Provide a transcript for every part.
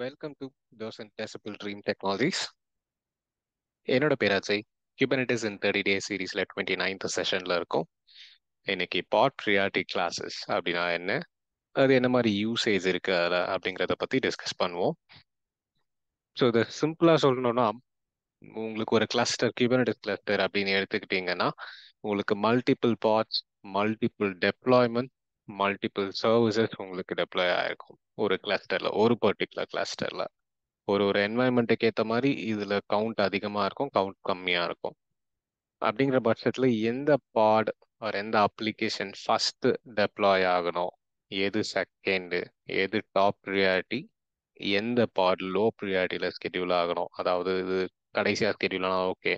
Welcome to those and டெசபிள் dream technologies. என்னோட பேர் அஜய். குபர்னெட்டிஸ் இன் 30 டேஸ் சீரீஸ்ல 29th செஷன்ல இருக்கும். இன்னைக்கு பாட் ப்ரியாரிட்டி கிளாஸஸ் அப்படின்னா என்ன, அது என்ன மாதிரி யூசேஜ் இருக்கு அதில் அப்படிங்கிறத பற்றி டிஸ்கஸ் பண்ணுவோம். ஸோ இதை சிம்பிளாக சொல்லணும்னா, உங்களுக்கு ஒரு கிளஸ்டர் குபர்னெட்டிஸ் கிளஸ்டர் அப்படின்னு எடுத்துக்கிட்டிங்கன்னா, உங்களுக்கு multiple pods, multiple deployment, multiple services உங்களுக்கு டெப்ளாய் ஆயிருக்கும் ஒரு கிளஸ்டரில், ஒரு பர்டிகுலர் கிளஸ்டரில். ஒரு என்வாயன்மெண்ட்டுக்கு ஏற்ற மாதிரி இதில் கவுண்ட் அதிகமாக இருக்கும், கவுண்ட் கம்மியாக இருக்கும். அப்படிங்கிற பட்சத்தில் எந்த பாட் ஒரு எந்த அப்ளிகேஷன் ஃபஸ்ட்டு டெப்ளாய் ஆகணும், எது செகண்டு, எது டாப் ப்ரியாரிட்டி, எந்த பாட் லோ ப்ரியாரிட்டியில் ஸ்கெடியூல் ஆகணும், அதாவது இது கடைசியாக ஸ்கெடியூல் ஆனால் ஓகே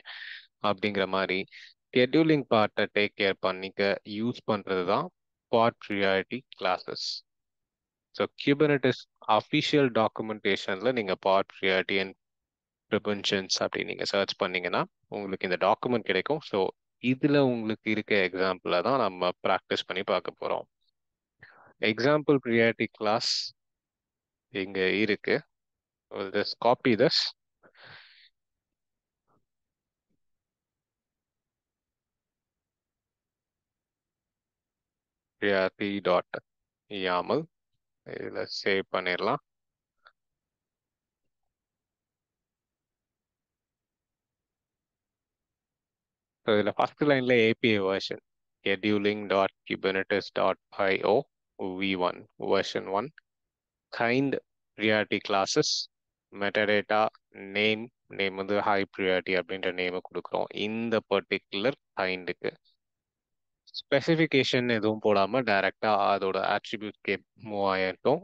அப்படிங்கிற மாதிரி ஸ்கெடியூலிங் பார்ட்டை டேக் கேர் பண்ணிக்க யூஸ் பண்ணுறது தான் பாட் ப்ரியாரிட்டி கிளாஸஸ். ஸோ குபர்னெட்டிஸ் அஃபிஷியல் டாக்குமெண்டேஷனில் நீங்கள் பாட் ப்ரியாரிட்டி அண்ட் ப்ரிவென்ஷன்ஸ் அப்படின்னு நீங்கள் சர்ச் பண்ணீங்கன்னா உங்களுக்கு இந்த டாக்குமெண்ட் கிடைக்கும். ஸோ இதில் உங்களுக்கு இருக்க எக்ஸாம்பிளை தான் நம்ம ப்ராக்டிஸ் பண்ணி பார்க்க போகிறோம். எக்ஸாம்பிள் ப்ரியாரிட்டி கிளாஸ் இங்கே இருக்கு. Just copy this. Priority dot YAML இதில் சேவ் பண்ணிடலாம். ஸோ இதில் ஃபர்ஸ்ட் லைனில் API version scheduling.kubernetes.io v1 version 1 kind priority classes metadata name வந்து ஹை ப்ரியாரிட்டி அப்படின்ற நேமை கொடுக்குறோம் இந்த பர்டிகுலர் கைண்டுக்கு. ஸ்பெசிஃபிகேஷன் எதுவும் போடாமல் டைரெக்டாக அதோட ஆட்ரிபியூட்ஸ்க்கு மூவ் ஆகிட்டோம்,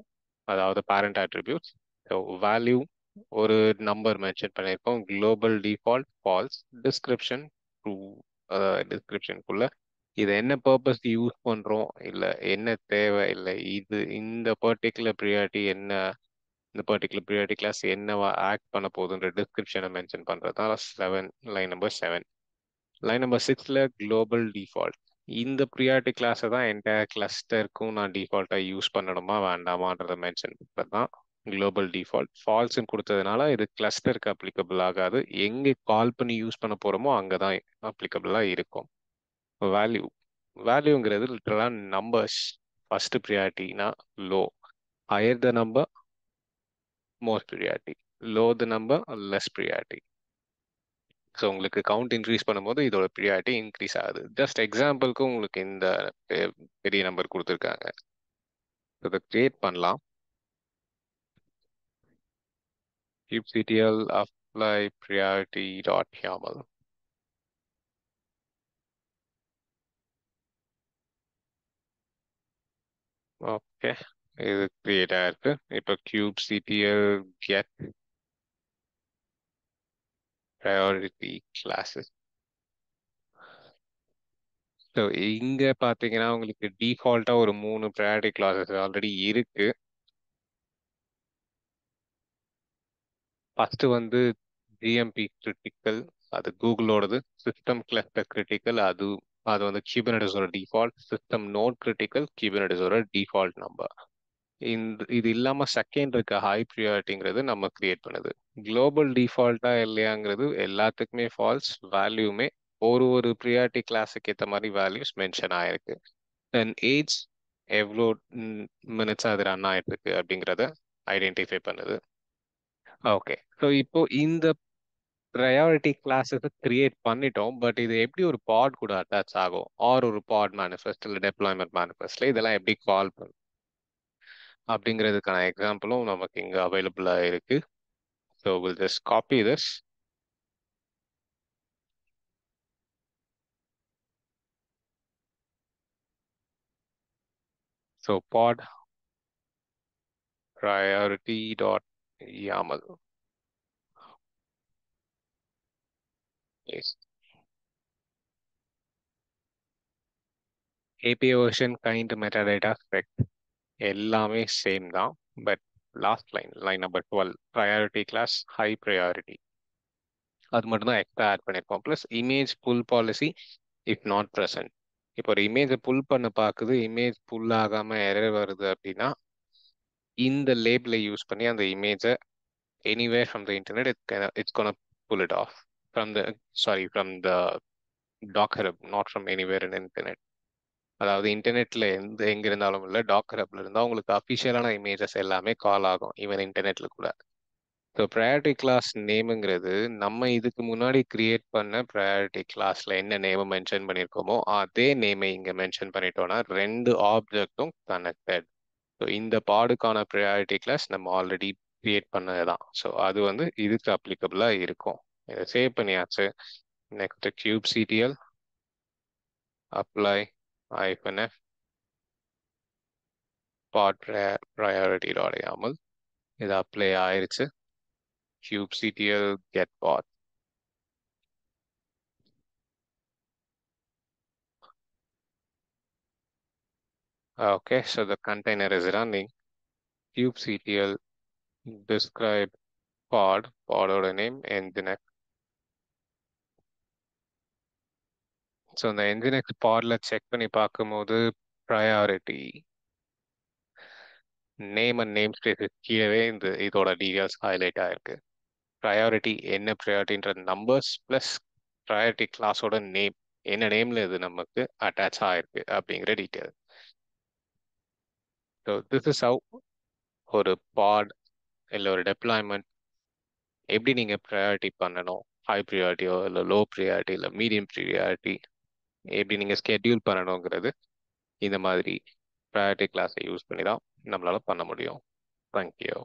அதாவது பேரண்ட் ஆட்ரிபியூட்ஸ். ஸோ வேல்யூ ஒரு நம்பர் மென்ஷன் பண்ணியிருக்கோம், global default false, description true. டிஸ்கிரிப்ஷனுக்குள்ள இதை என்ன பர்பஸ் யூஸ் பண்ணுறோம், இல்லை என்ன தேவை, இல்லை இது இந்த பர்டிகுலர் ப்ரியாரிட்டி என்ன, இந்த பர்டிகுலர் ப்ரியாரிட்டி கிளாஸ் என்னவா ஆக்ட் பண்ண போகுதுன்ற டிஸ்கிரிப்ஷனை மென்ஷன் பண்ணுறது தான் 7, லைன் நம்பர் 7. லைன் நம்பர் 6ல குளோபல் டிஃபால்ட். இந்த ப்ரியாரிட்டி கிளாஸை தான் என்டையர் கிளஸ்டருக்கும் நான் டிஃபால்ட்டாக யூஸ் பண்ணணுமா வேண்டாமான்றதை மென்ஷன் பண்ணுறது தான் குளோபல் டிஃபால்ட். ஃபால்ஸ்ன்னு கொடுத்ததுனால இது கிளஸ்டருக்கு அப்ளிகபிள் ஆகாது, எங்கே கால் பண்ணி யூஸ் பண்ண போகிறோமோ அங்கே தான் அப்ளிகபிளாக இருக்கும். வேல்யூ, வேல்யூங்கிறது லிட்டரலாக நம்பர்ஸ். ஃபர்ஸ்ட் ப்ரியாரிட்டினா low, higher the number more priority, low the number less priority. So உங்களுக்கு கவுண்ட் இன்க்ரீஸ் பண்ணும்போது இதோட ப்ரியாரிட்டி இன்க்ரீஸ் ஆகுது. ஜஸ்ட் எக்ஸாம்பிளுக்கு உங்களுக்கு இந்த பெரிய நம்பர் கொடுத்துருக்காங்க, இதை கிரியேட் பண்ணலாம். kubectl apply priority dot yaml. Okay, இது கிரியேட் ஆயிருக்கு. இப்போ kubectl get priority classes. So இங்கே பார்த்தீங்கன்னா உங்களுக்கு டிஃபால்ட்டாக ஒரு 3 ப்ரையாரிட்டி கிளாஸஸ் ஆல்ரெடி இருக்கு. ஃபர்ஸ்ட் வந்து ஜிஎம்பி கிரிட்டிக்கல், அது கூகுளோடது. சிஸ்டம் கிளஸ்டர் கிரிட்டிக்கல், அது அது வந்து குபர்னெட்டிஸோட டிஃபால்ட். சிஸ்டம் நோட் கிரிட்டிக்கல் குபர்னெட்டிஸோட டிஃபால்ட் நம்பர். இது இல்லாமல் செகண்ட் இருக்க ஹை ப்ரியாரிட்டிங்கிறது நம்ம கிரியேட் பண்ணுது. குளோபல் டிஃபால்ட்டா இல்லையாங்கிறது எல்லாத்துக்குமே ஃபால்ஸ். வேல்யூமே ஒரு ப்ரியாரிட்டி கிளாஸுக்கு ஏற்ற மாதிரி வேல்யூஸ் மென்ஷன் ஆயிருக்கு. அண்ட் ஏஜ் எவ்வளோ மினிட்ஸ் அது ரன் ஆயிட்டு இருக்கு அப்படிங்கிறத ஐடென்டிஃபை பண்ணுது. ஓகே, ஸோ இப்போ இந்த ப்ரையாரிட்டி கிளாஸஸ் கிரியேட் பண்ணிட்டோம், பட் இது எப்படி ஒரு பாட் கூட அட்டாச் ஆகும், ஆர் ஒரு பாட் மேனிஃபெஸ்ட் இல்லை டெப்ளாய்மெண்ட் மேனிஃபெஸ்ட்ல இதெல்லாம் எப்படி கால் பண்ணும் அப்படிங்கிறதுக்கான எக்ஸாம்பிளும் நமக்கு இங்கே அவைலபிளாக இருக்கு. So will just copy this. So pod priority dot yaml. Yes. API version kind metadata spec எல்லாமே சேம் தான், but last line number 12 priority class high priority அது மட்டும் தான் எக்ஸ்ட்ரா ஆட் பண்ணியிருக்கோம். Plus image pull policy if not present. இப்போ ஒரு இமேஜை புல் பண்ண பார்க்குது, இமேஜ் புல் ஆகாமல் எரர் வருது அப்படின்னா இந்த லேபிளை யூஸ் பண்ணி அந்த இமேஜை anywhere from the internet, it's gonna pull it off from the, sorry, from the Docker hub, not from anywhere in internet. அதாவது இன்டர்நெட்ல எங்க இருந்தாலும் இல்லை, டாக்கர் ஹப்ல இருந்தால் உங்களுக்கு அஃபிஷியலான இமேஜஸ் எல்லாமே கால் ஆகும், ஈவன் இன்டர்நெட்ல கூட. ஸோ ப்ரையாரிட்டி கிளாஸ் நேமுங்கிறது நம்ம இதுக்கு முன்னாடி கிரியேட் பண்ண ப்ரையாரிட்டி கிளாஸ்ல என்ன நேமை மென்ஷன் பண்ணியிருக்கோமோ அதே நேமை இங்கே மென்ஷன் பண்ணிட்டோம்னா ரெண்டு ஆப்ஜெக்டும் கனெக்டட். ஸோ இந்த பாடுக்கான ப்ரையாரிட்டி கிளாஸ் நம்ம ஆல்ரெடி கிரியேட் பண்ணது தான். ஸோ அது வந்து இதுக்கு அப்ளிகபிளாக இருக்கும். இதை சேவ் பண்ணியாச்சு. Next kubectl apply -f pod priority.yaml. இது அப்ளை ஆயிருச்சு. kubectl get pod. Okay, so the container is running. kubectl describe podோட நேம் nginx. ஸோ இந்த nginx podல செக் பண்ணி பார்க்கும்போது priority name and name space கீழே இதோட டீடைல்ஸ் ஹைலைட் ஆயிருக்கு. ப்ரையாரிட்டி என்ன ப்ரையாரிட்டின்ற நம்பர்ஸ் ப்ளஸ் ப்ரையாரிட்டி கிளாஸோட நேம் என்ன நேம்ல இது நமக்கு அட்டாச் ஆயிருக்கு அப்படிங்கிற detail. So this is how ஒரு பாட் இல்லை ஒரு டெப்ளாய்மெண்ட் எப்படி நீங்கள் ப்ரையாரிட்டி பண்ணணும், ஹை ப்ரியாரிட்டியோ இல்லை லோ ப்ரியாரிட்டி இல்லை மீடியம் ப்ரியாரிட்டி எப்படி நீங்கள் ஸ்கெட்யூல் பண்ணணுங்கிறது இந்த மாதிரி ப்ரையாரிட்டி கிளாஸை யூஸ் பண்ணி தான் நம்மளால பண்ண முடியும். தேங்க்யூ.